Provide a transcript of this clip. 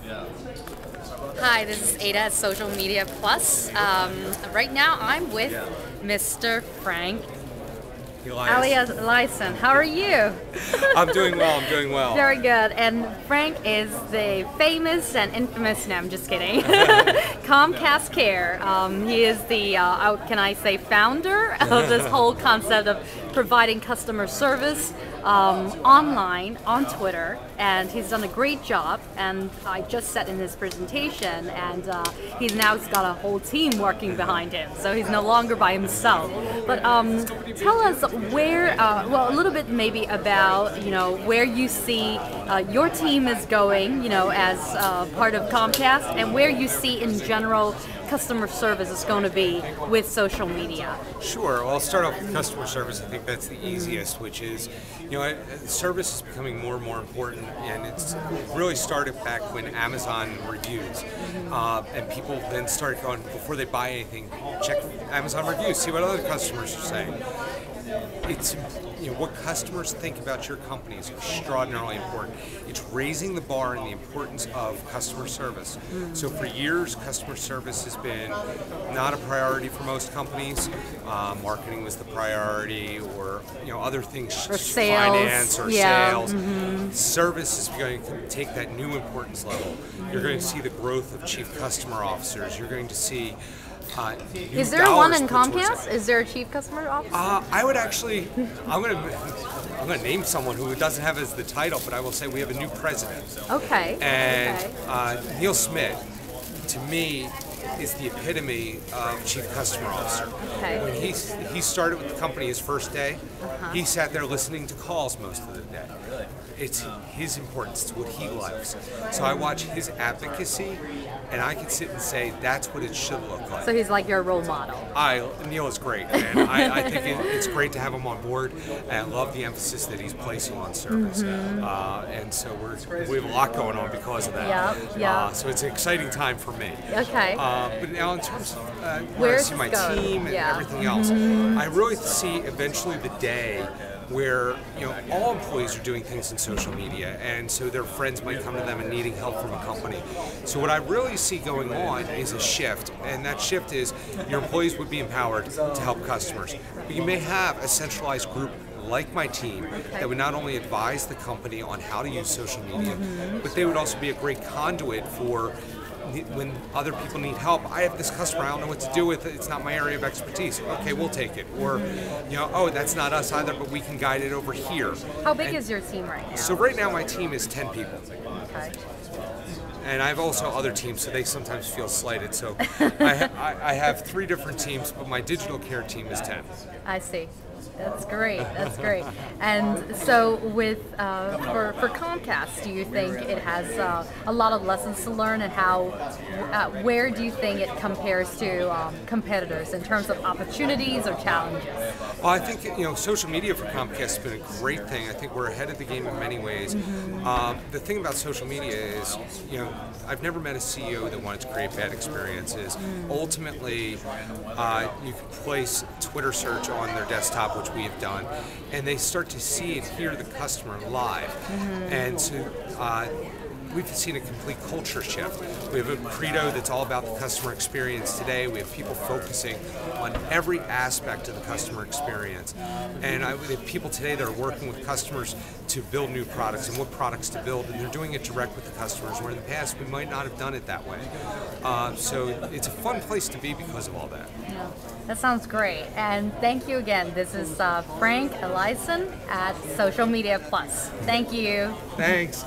Hi, this is Ada at Social Media Plus. Right now I'm with Mr. Frank Eliason. How are you? I'm doing well, Very good. And Frank is the famous and infamous, no, I'm just kidding, Comcast Care. He is the, can I say, founder of this whole concept of providing customer service online, on Twitter, and he's done a great job, and I just said in his presentation, and he's now got a whole team working behind him, so he's no longer by himself. But tell us where, well, a little bit maybe about, where you see your team is going, as part of Comcast, and where you see in general customer service is going to be with social media. Sure. Well, I'll start off with customer service. I think that's the easiest, which is, service is becoming more and more important, and it's really started back when Amazon reviews, and people then started going, before they buy anything, check Amazon reviews, see what other customers are saying. It's, what customers think about your company is extraordinarily important. It's raising the bar in the importance of customer service. So for years, customer service has been not a priority for most companies. Marketing was the priority, or other things, or sales, finance or sales. Service is going to take that new importance level. You're going to see the growth of chief customer officers. You're going to see is there one in Comcast? Is there a chief customer officer? I would actually, I'm gonna name someone who doesn't have as the title, but I will say we have a new president. Okay. And Neil Smith, to me, is the epitome of chief customer officer. Okay. When he started with the company his first day, he sat there listening to calls most of the day. It's his importance, it's what he likes. So I watch his advocacy, and I can sit and say that's what it should look like. So he's like your role model. Neil is great, and I think it's great to have him on board, and I love the emphasis that he's placing on service. And so we have a lot going on because of that. So it's an exciting time for me. Okay. But now in terms of where I see my team and everything else, I really see eventually the day where all employees are doing things in social media, and so their friends might come to them and needing help from a company. So what I really see going on is a shift, and that shift is your employees would be empowered to help customers. But you may have a centralized group like my team that would not only advise the company on how to use social media, but they would also be a great conduit for when other people need help. I have this customer, I don't know what to do with it, it's not my area of expertise. Okay, we'll take it. Or, oh, that's not us either, but we can guide it over here. How big is your team right now? So right now my team is 10 people. Okay. And I have also other teams, so they sometimes feel slighted. So I have 3 different teams, but my digital care team is 10. I see. That's great. That's great. And so, with for Comcast, do you think it has a lot of lessons to learn, and how where do you think it compares to competitors in terms of opportunities or challenges? Well, I think social media for Comcast has been a great thing. I think we're ahead of the game in many ways. The thing about social media is, I've never met a CEO that wanted to create bad experiences. Ultimately, you can place Twitter search on their desktop, which we have done, and they start to see and hear the customer live. And so we've seen a complete culture shift. We have a credo that's all about the customer experience today. We have people focusing on every aspect of the customer experience. And we have people today that are working with customers to build new products and what products to build, and they're doing it direct with the customers, where in the past we might not have done it that way. So it's a fun place to be because of all that. Yeah, that sounds great. And thank you again. This is Frank Eliason at Social Media Plus. Thank you. Thanks.